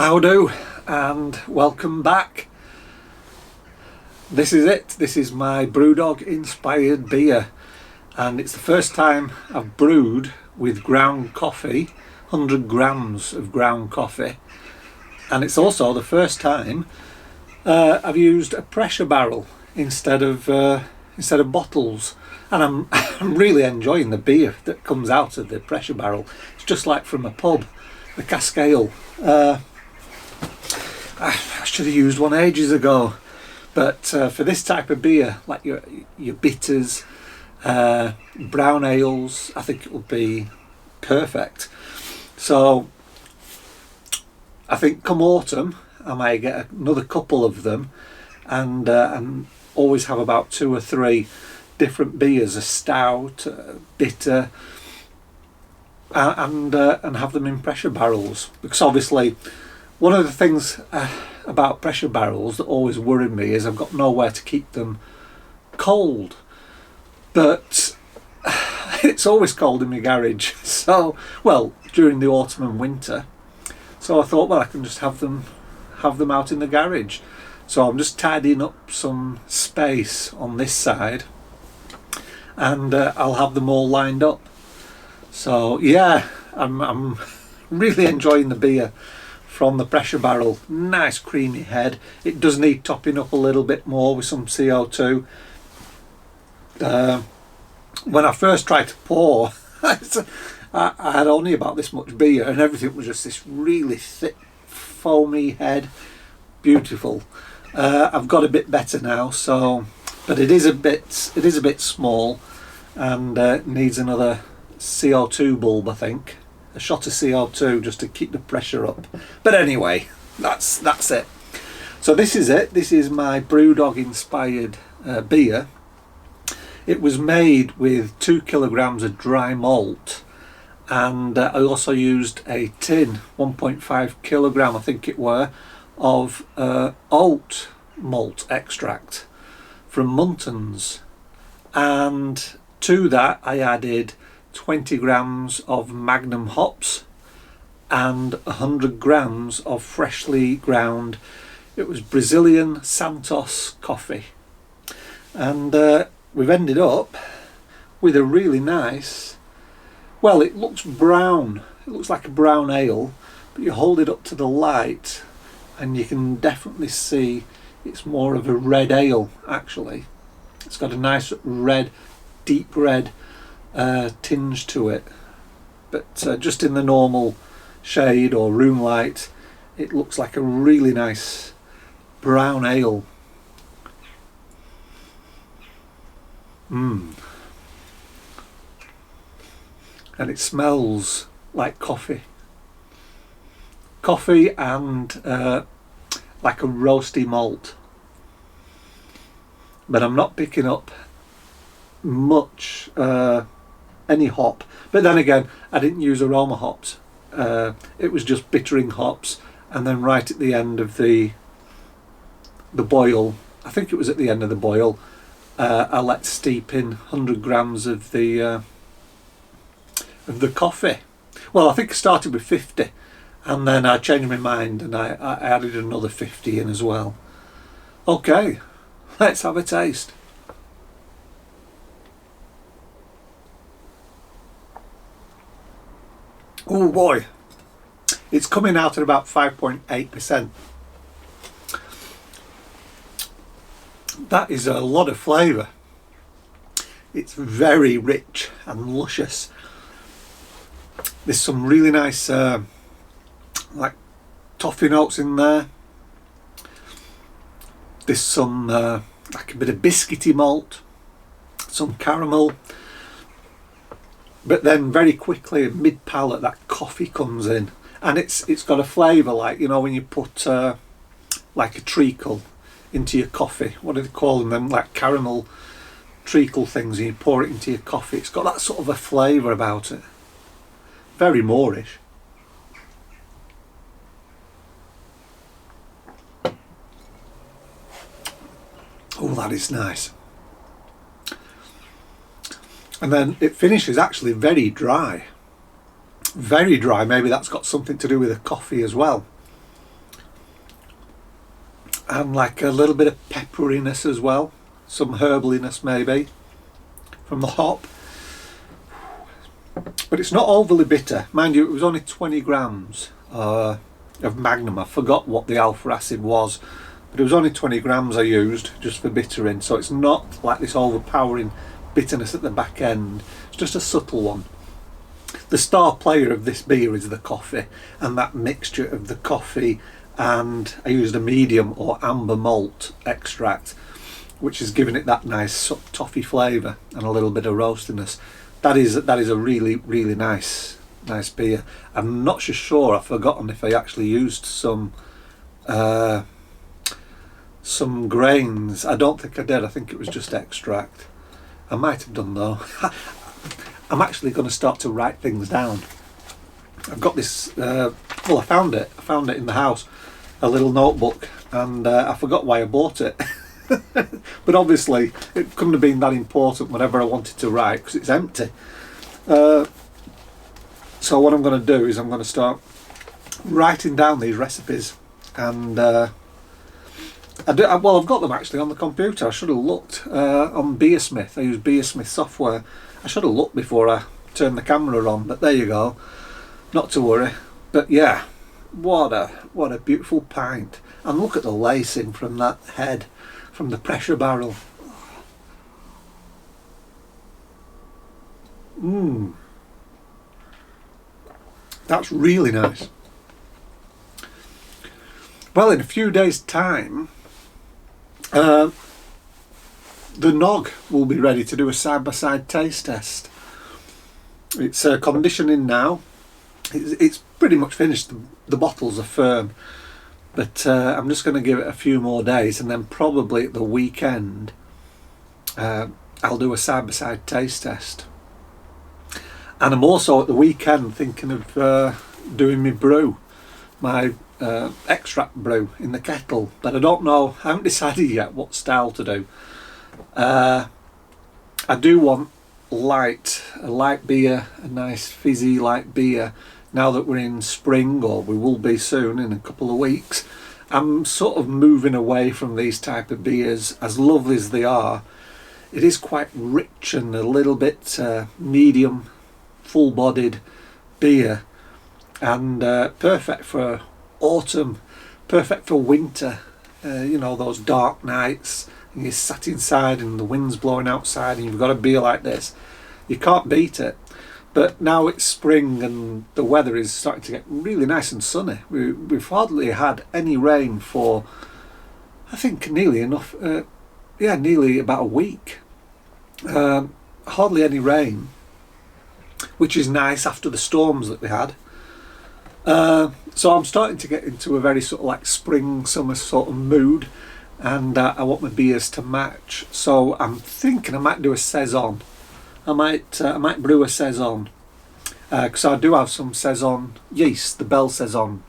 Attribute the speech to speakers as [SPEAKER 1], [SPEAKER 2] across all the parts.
[SPEAKER 1] How do, and welcome back. This is it. This is my Brewdog inspired beer, and it's the first time I've brewed with ground coffee, 100 grams of ground coffee, and it's also the first time I've used a pressure barrel instead of bottles, and I'm really enjoying the beer that comes out of the pressure barrel. It's just like from a pub, the cask ale. I should have used one ages ago, but for this type of beer, like your bitters, brown ales, I think it will be perfect. So I think come autumn I might get another couple of them, and always have about 2 or 3 different beers, a stout, bitter, and have them in pressure barrels, because obviously one of the things about pressure barrels that always worried me is I've got nowhere to keep them cold, but it's always cold in my garage, so, well, during the autumn and winter, so I thought, well, I can just have them out in the garage. So I'm just tidying up some space on this side, and I'll have them all lined up. So yeah, I'm really enjoying the beer from the pressure barrel. Nice creamy head. It does need topping up a little bit more with some CO2. When I first tried to pour, I had only about this much beer, and everything was just this really thick, foamy head. Beautiful. I've got a bit better now, so, but it is a bit small, and needs another CO2 bulb, I think. A shot of CO2 just to keep the pressure up. But anyway, that's it. So this is it. This is my Brewdog inspired beer. It was made with 2 kilograms of dry malt, and I also used a tin, 1.5 kilogram, I think it were, of oat malt extract from Muntons, and to that I added 20 grams of Magnum hops and 100 grams of freshly ground, it was Brazilian Santos coffee, and we've ended up with a really nice, well, it looks brown, it looks like a brown ale, but you hold it up to the light and you can definitely see it's more of a red ale actually. It's got a nice red, deep red tinge to it, but just in the normal shade or room light it looks like a really nice brown ale. And it smells like coffee and like a roasty malt, but I'm not picking up much any hop. But then again, I didn't use aroma hops, it was just bittering hops, and then right at the end of the boil, I think it was at the end of the boil, I let steep in 100 grams of the coffee. Well, I think I started with 50, and then I changed my mind and I added another 50 in as well. Okay, let's have a taste. Oh boy, it's coming out at about 5.8%. That is a lot of flavour. It's very rich and luscious. There's some really nice like toffee notes in there. There's some like a bit of biscuity malt, some caramel, but then very quickly mid palate that coffee comes in, and it's got a flavour like, you know, when you put like a treacle into your coffee, what do they call them, like caramel treacle things, and you pour it into your coffee. It's got that sort of a flavour about it, very Moorish. Oh, that is nice. And then it finishes actually very dry. Very dry. Maybe that's got something to do with the coffee as well. and like a little bit of pepperiness as well, some herbaliness maybe from the hop. But it's not overly bitter. Mind you, it was only 20 grams of Magnum. I forgot what the alpha acid was, but it was only 20 grams I used just for bittering, so it's not like this overpowering bitterness at the back end. It's just a subtle one. The star player of this beer is the coffee, and that mixture of the coffee, and I used a medium or amber malt extract, which is giving it that nice sort of toffee flavour and a little bit of roastiness. That is a really nice beer. I'm not so sure, I've forgotten if I actually used some grains. I don't think I did. I think it was just extract. I might have done though. I'm actually going to start to write things down. I've got this, well, I found it in the house, a little notebook, and I forgot why I bought it. But obviously it couldn't have been that important whenever I wanted to write, because it's empty. So what I'm going to do is I'm going to start writing down these recipes, and well, I've got them actually on the computer. I should have looked on Beersmith. I use Beersmith software. I should have looked before I turned the camera on, but there you go. Not to worry. But yeah, what a beautiful pint. And look at the lacing from that head, from the pressure barrel. That's really nice. Well, in a few days' time, the Nog will be ready to do a side-by-side taste test. It's conditioning now. It's pretty much finished. The bottles are firm, but I'm just going to give it a few more days, and then probably at the weekend I'll do a side-by-side taste test. And I'm also at the weekend thinking of doing my brew, my extract brew in the kettle, but I don't know, I haven't decided yet what style to do. I do want a light beer, a nice fizzy light beer. Now that we're in spring, or we will be soon in a couple of weeks, I'm sort of moving away from these type of beers. As lovely as they are, it is quite rich and a little bit medium, full-bodied beer, and perfect for autumn, perfect for winter. You know, those dark nights and you're sat inside and the wind's blowing outside and you've got a beer like this. You can't beat it. But now it's spring and the weather is starting to get really nice and sunny. We've hardly had any rain for, I think, nearly about a week. Hardly any rain, which is nice after the storms that we had. So I'm starting to get into a very sort of like spring, summer sort of mood, and I want my beers to match. So I'm thinking I might do a saison. I might brew a saison, because I do have some saison yeast, the Bell saison.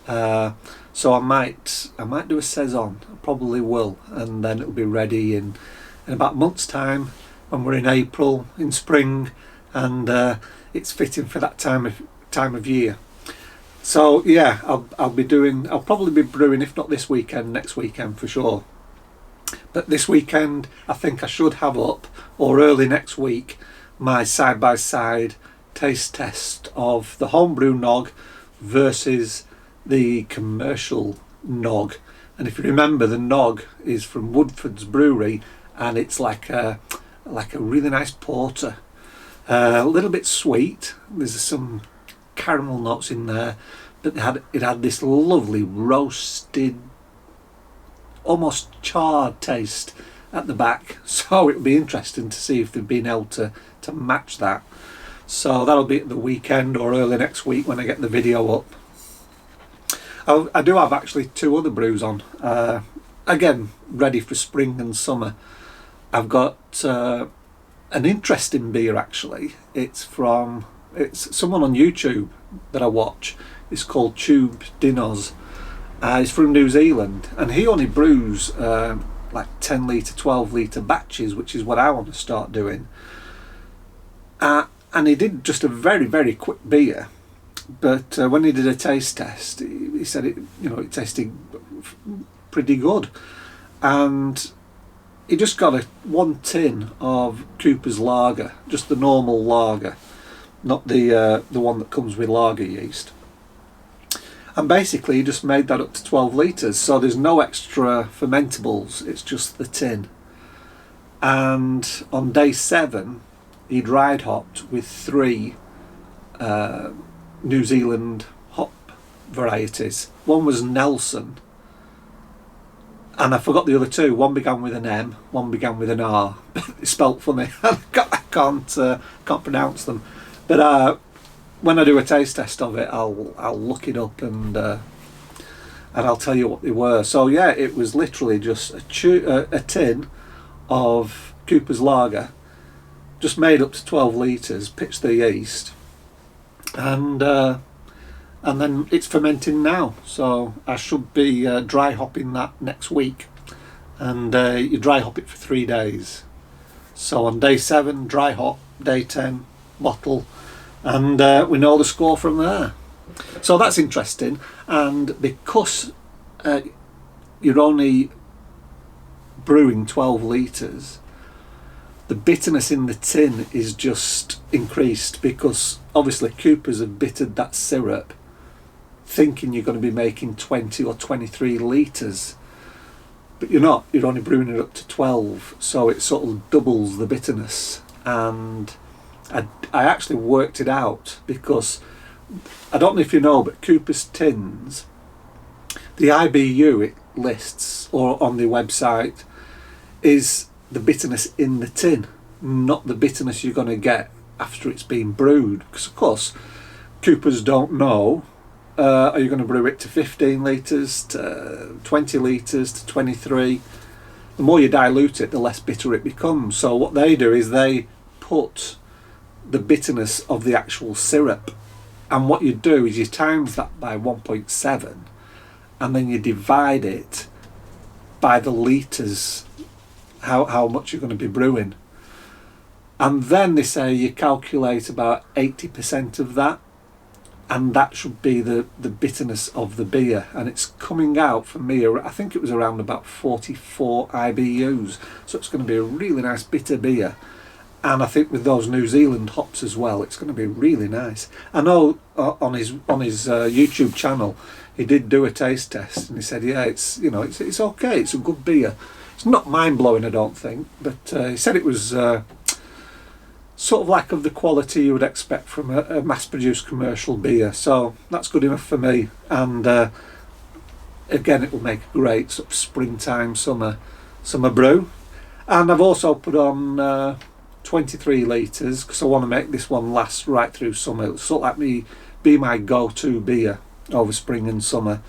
[SPEAKER 1] So I might do a saison. I probably will, and then it'll be ready in about a month's time when we're in April, in spring, and it's fitting for that time of year. So yeah, I'll probably be brewing, if not this weekend, next weekend for sure. But this weekend I think I should have up, or early next week, my side-by-side taste test of the homebrew Nog versus the commercial Nog. And if you remember, the Nog is from Woodford's Brewery, and it's like a really nice porter, a little bit sweet. There's some caramel notes in there, but it had this lovely roasted, almost charred taste at the back. So it'll be interesting to see if they've been able to match that. So that'll be at the weekend or early next week when I get the video up. I do have actually 2 other brews on, again ready for spring and summer. I've got an interesting beer actually. It's someone on YouTube that I watch. It's called Tube Dinos. He's from New Zealand, and he only brews like 10 litre, 12 litre batches, which is what I want to start doing. And he did just a very, very quick beer, but when he did a taste test, he said it tasted pretty good. And he just got one tin of Cooper's lager, just the normal lager, not the one that comes with lager yeast. And basically he just made that up to 12 litres, so there's no extra fermentables, it's just the tin. And on day 7 he dried hopped with 3 New Zealand hop varieties. One was Nelson, and I forgot the other 2. One began with an M, one began with an R. It's spelt funny. I can't pronounce them. But when I do a taste test of it, I'll look it up and I'll tell you what they were. So yeah, it was literally just a tin of Cooper's lager, just made up to 12 litres, pitched the yeast, and then it's fermenting now. So I should be dry hopping that next week, and you dry hop it for 3 days. So on day 7 dry hop, day 10 bottle, and we know the score from there. So that's interesting. And because you're only brewing 12 litres, the bitterness in the tin is just increased, because obviously Coopers have bittered that syrup thinking you're going to be making 20 or 23 litres, but you're not. You're only brewing it up to 12, so it sort of doubles the bitterness. And I actually worked it out, because I don't know if you know, but Cooper's tins, the IBU it lists, or on the website, is the bitterness in the tin, not the bitterness you're going to get after it's been brewed. Because of course Coopers don't know, are you going to brew it to 15 litres, to 20 litres, to 23? The more you dilute it, the less bitter it becomes. So what they do is they put the bitterness of the actual syrup, and what you do is you times that by 1.7, and then you divide it by the litres, how much you're going to be brewing, and then they say you calculate about 80% of that, and that should be the bitterness of the beer. And it's coming out for me, I think it was around about 44 IBUs, so it's going to be a really nice bitter beer. And I think with those New Zealand hops as well, it's going to be really nice. I know on his YouTube channel he did do a taste test, and he said, yeah, it's okay, it's a good beer. It's not mind-blowing, I don't think, but he said it was sort of like of the quality you would expect from a mass-produced commercial beer. So that's good enough for me. And again, it will make a great sort of springtime summer brew. And I've also put on 23 litres, because I want to make this one last right through summer. It'll sort of like be my go-to beer over spring and summer.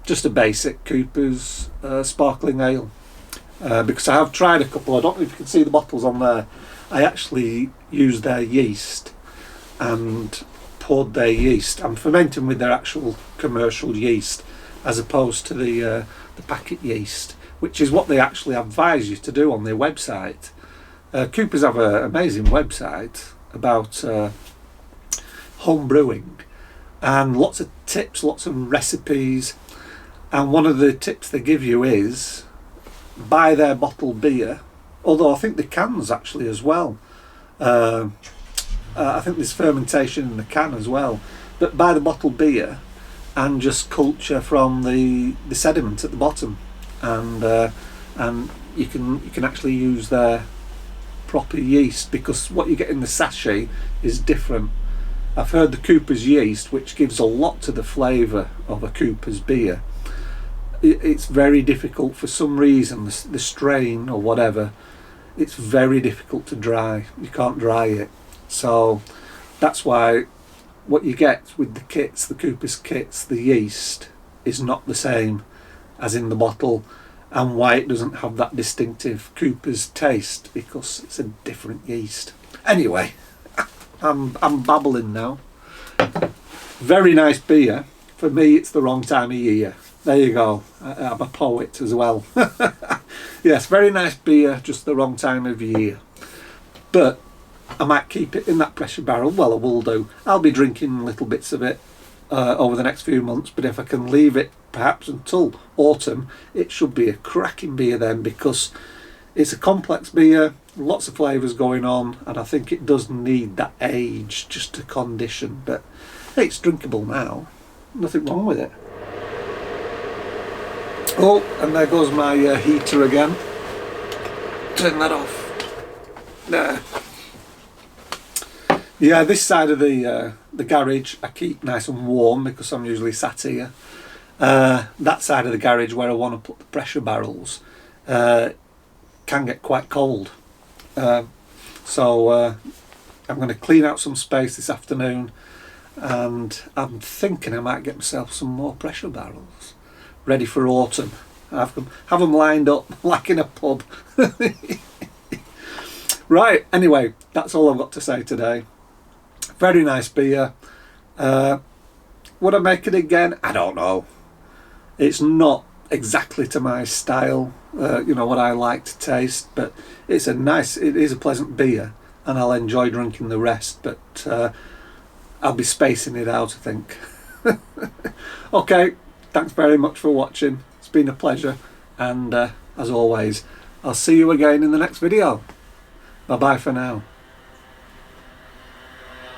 [SPEAKER 1] Just a basic Cooper's sparkling ale, because I have tried a couple. I don't know if you can see the bottles on there. I actually used their yeast and poured their yeast. I'm fermenting with their actual commercial yeast, as opposed to the packet yeast, which is what they actually advise you to do on their website. Coopers have an amazing website about home brewing, and lots of tips, lots of recipes. And one of the tips they give you is buy their bottled beer, although I think the cans actually as well. I think there's fermentation in the can as well. But buy the bottled beer and just culture from the sediment at the bottom, and you can actually use their proper yeast, because what you get in the sachet is different. I've heard the Cooper's yeast, which gives a lot to the flavour of a Cooper's beer, it's very difficult for some reason, the strain or whatever, it's very difficult to dry. You can't dry it. So that's why what you get with the kits, the Cooper's kits, the yeast is not the same as in the bottle, and why it doesn't have that distinctive Cooper's taste, because it's a different yeast. Anyway, I'm babbling now. Very nice beer. For me, it's the wrong time of year. There you go. I'm a poet as well. Yes, very nice beer, just the wrong time of year. But I might keep it in that pressure barrel. Well, I will do. I'll be drinking little bits of it over the next few months, but if I can leave it perhaps until autumn, it should be a cracking beer then, because it's a complex beer, lots of flavours going on, and I think it does need that age just to condition. But hey, it's drinkable now, nothing wrong with it. Oh, and there goes my heater again. Turn that off. There. Yeah, this side of the garage I keep nice and warm because I'm usually sat here. That side of the garage where I want to put the pressure barrels can get quite cold. So I'm going to clean out some space this afternoon, and I'm thinking I might get myself some more pressure barrels ready for autumn. Have them lined up like in a pub. Right, anyway, that's all I've got to say today. Very nice beer. Would I make it again? I don't know. It's not exactly to my style, you know, what I like to taste, but it is a pleasant beer, and I'll enjoy drinking the rest, but I'll be spacing it out, I think. Okay, thanks very much for watching. It's been a pleasure, and as always, I'll see you again in the next video. Bye bye for now.